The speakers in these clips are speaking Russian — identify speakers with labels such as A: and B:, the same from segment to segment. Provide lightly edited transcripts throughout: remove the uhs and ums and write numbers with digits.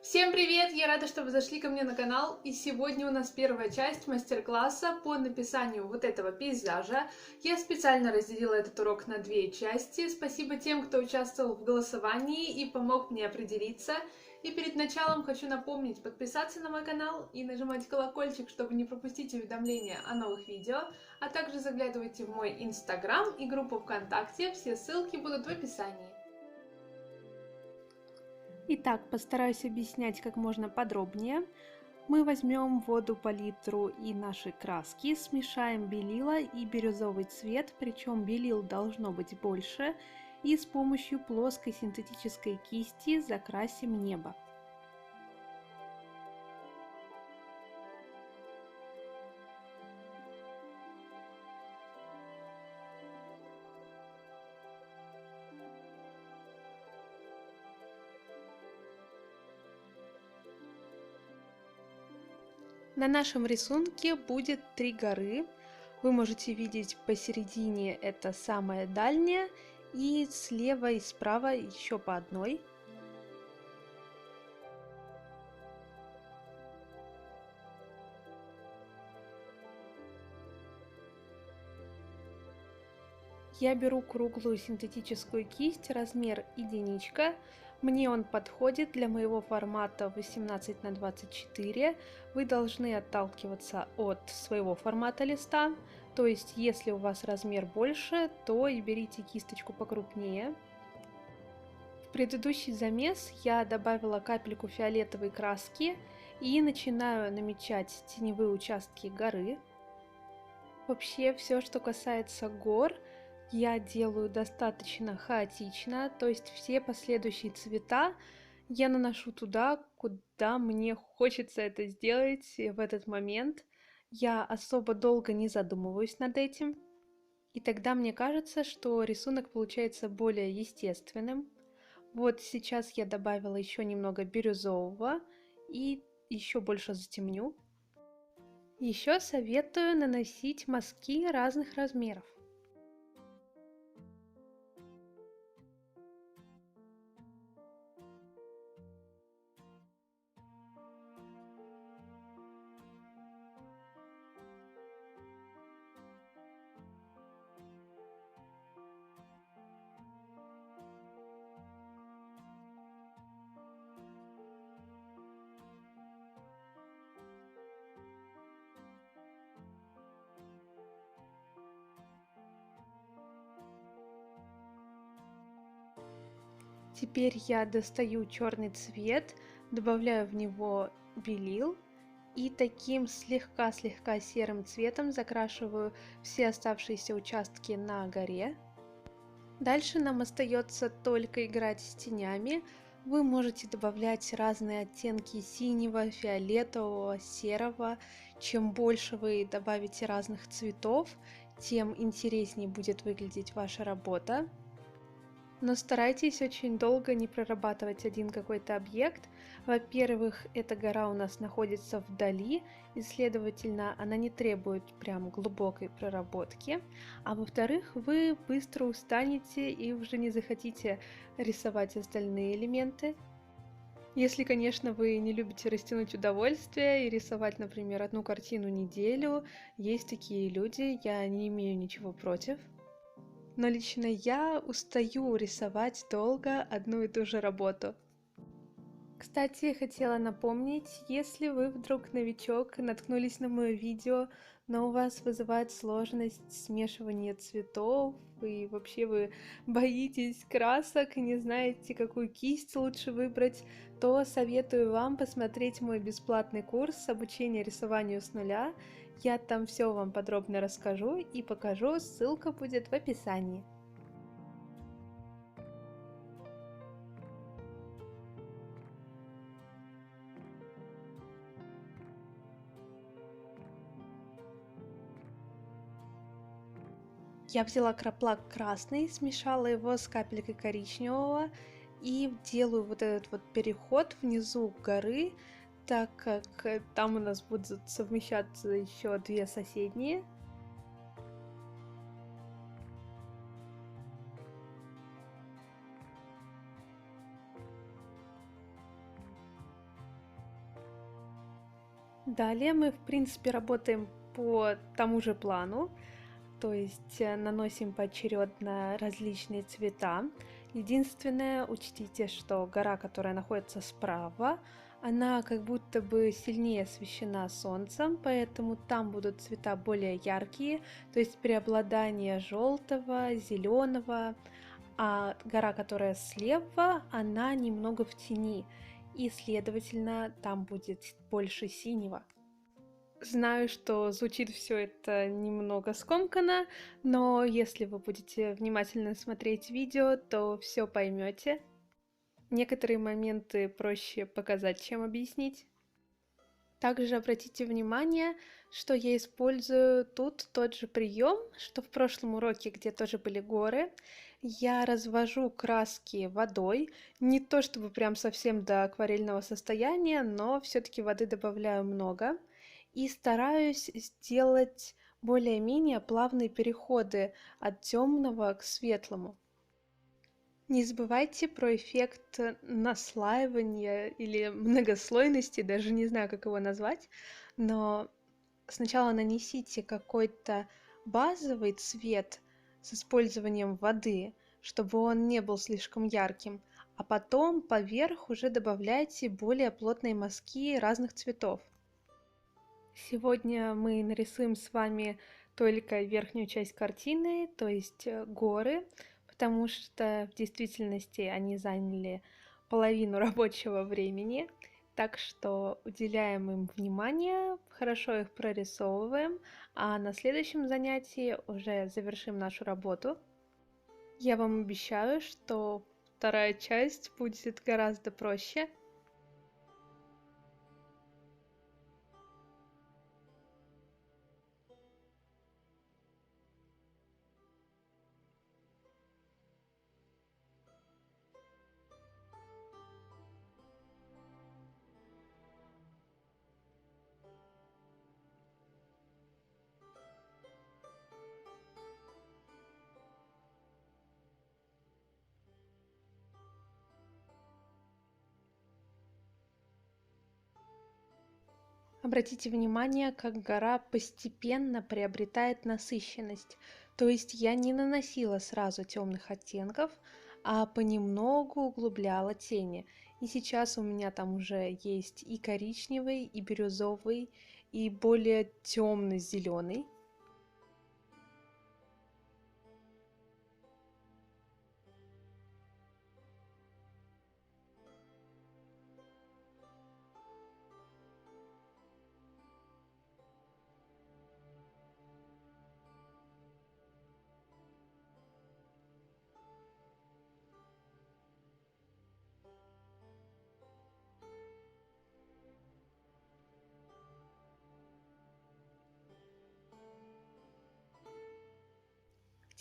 A: Всем привет! Я рада, что вы зашли ко мне на канал. И сегодня у нас первая часть мастер-класса по написанию вот этого пейзажа. Я специально разделила этот урок на две части. Спасибо тем, кто участвовал в голосовании и помог мне определиться. И перед началом хочу напомнить подписаться на мой канал и нажимать колокольчик, чтобы не пропустить уведомления о новых видео. А также заглядывайте в мой инстаграм и группу ВКонтакте. Все ссылки будут в описании. Итак, постараюсь объяснять как можно подробнее. Мы возьмем воду, палитру и наши краски, смешаем белила и бирюзовый цвет, причем белил должно быть больше, и с помощью плоской синтетической кисти закрасим небо. На нашем рисунке будет 3 горы. Вы можете видеть посередине это самая дальняя, и слева и справа еще по одной. Я беру круглую синтетическую кисть, размер единичка. Мне он подходит для моего формата 18 на 24. Вы должны отталкиваться от своего формата листа. То есть, если у вас размер больше, то и берите кисточку покрупнее. В предыдущий замес я добавила капельку фиолетовой краски и начинаю намечать теневые участки горы. Вообще, все, что касается гор, я делаю достаточно хаотично, то есть все последующие цвета я наношу туда, куда мне хочется это сделать в этот момент. Я особо долго не задумываюсь над этим, и тогда мне кажется, что рисунок получается более естественным. Вот сейчас я добавила еще немного бирюзового и еще больше затемню. Еще советую наносить мазки разных размеров. Теперь я достаю черный цвет, добавляю в него белил и таким слегка-слегка серым цветом закрашиваю все оставшиеся участки на горе. Дальше нам остается только играть с тенями. Вы можете добавлять разные оттенки синего, фиолетового, серого. Чем больше вы добавите разных цветов, тем интереснее будет выглядеть ваша работа. Но старайтесь очень долго не прорабатывать один какой-то объект. Во-первых, эта гора у нас находится вдали, и, следовательно, она не требует прям глубокой проработки. А во-вторых, вы быстро устанете и уже не захотите рисовать остальные элементы. Если, конечно, вы не любите растянуть удовольствие и рисовать, например, одну картину неделю, есть такие люди, я не имею ничего против. Но лично я устаю рисовать долго одну и ту же работу. Кстати, хотела напомнить, если вы вдруг новичок, наткнулись на мое видео, но у вас вызывает сложность смешивания цветов, и вообще вы боитесь красок и не знаете, какую кисть лучше выбрать, то советую вам посмотреть мой бесплатный курс обучения рисованию с нуля. Я там все вам подробно расскажу и покажу, ссылка будет в описании. Я взяла краплак красный, смешала его с капелькой коричневого и делаю вот этот вот переход внизу горы, так как там у нас будут совмещаться еще две соседние. Далее мы, в принципе, работаем по тому же плану, то есть наносим поочередно различные цвета. Единственное, учтите, что гора, которая находится справа, она как будто бы сильнее освещена солнцем, поэтому там будут цвета более яркие, то есть преобладание желтого, зеленого, а гора, которая слева, она немного в тени, и, следовательно, там будет больше синего. Знаю, что звучит все это немного скомканно, но если вы будете внимательно смотреть видео, то все поймете. Некоторые моменты проще показать, чем объяснить. Также обратите внимание, что я использую тут тот же прием, что в прошлом уроке, где тоже были горы. Я развожу краски водой, не то чтобы прям совсем до акварельного состояния, но все-таки воды добавляю много. И стараюсь сделать более-менее плавные переходы от темного к светлому. Не забывайте про эффект наслаивания или многослойности, даже не знаю, как его назвать, но сначала нанесите какой-то базовый цвет с использованием воды, чтобы он не был слишком ярким, а потом поверх уже добавляйте более плотные мазки разных цветов. Сегодня мы нарисуем с вами только верхнюю часть картины, то есть горы, потому что в действительности они заняли половину рабочего времени, так что уделяем им внимание, хорошо их прорисовываем, а на следующем занятии уже завершим нашу работу. Я вам обещаю, что вторая часть будет гораздо проще. Обратите внимание, как гора постепенно приобретает насыщенность. То есть я не наносила сразу темных оттенков, а понемногу углубляла тени. И сейчас у меня там уже есть и коричневый, и бирюзовый, и более темно-зеленый.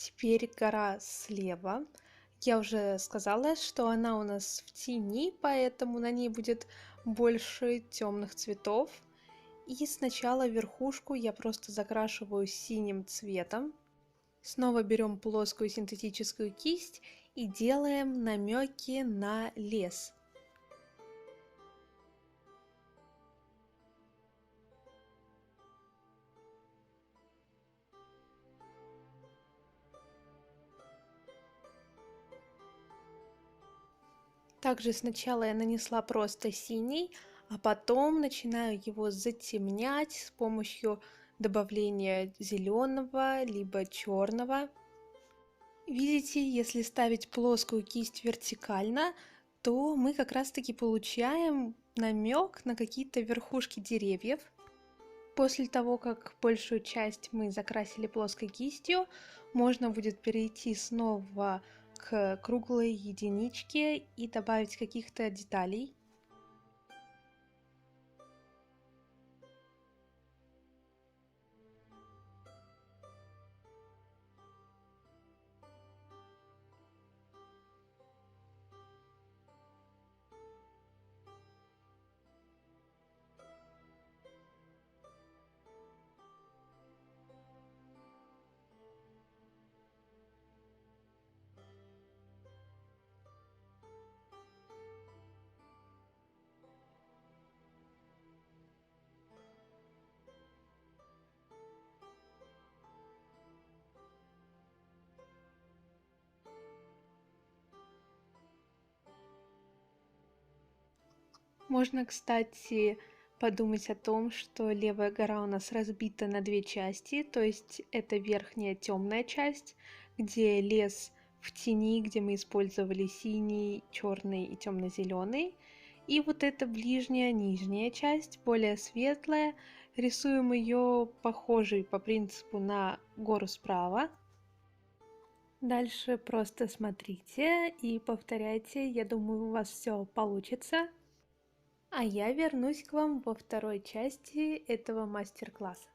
A: Теперь гора слева. Я уже сказала, что она у нас в тени, поэтому на ней будет больше темных цветов. И сначала верхушку я просто закрашиваю синим цветом. Снова берем плоскую синтетическую кисть и делаем намеки на лес. Также сначала я нанесла просто синий, а потом начинаю его затемнять с помощью добавления зеленого либо черного. Видите, если ставить плоскую кисть вертикально, то мы как раз-таки получаем намек на какие-то верхушки деревьев. После того, как большую часть мы закрасили плоской кистью, можно будет перейти снова к круглой единичке и добавить каких-то деталей. Можно, кстати, подумать о том, что левая гора у нас разбита на две части, то есть это верхняя темная часть, где лес в тени, где мы использовали синий, черный и темно-зеленый. И вот эта ближняя, нижняя часть, более светлая, рисуем ее похожей по принципу на гору справа. Дальше просто смотрите и повторяйте, я думаю, у вас все получится. А я вернусь к вам во второй части этого мастер-класса.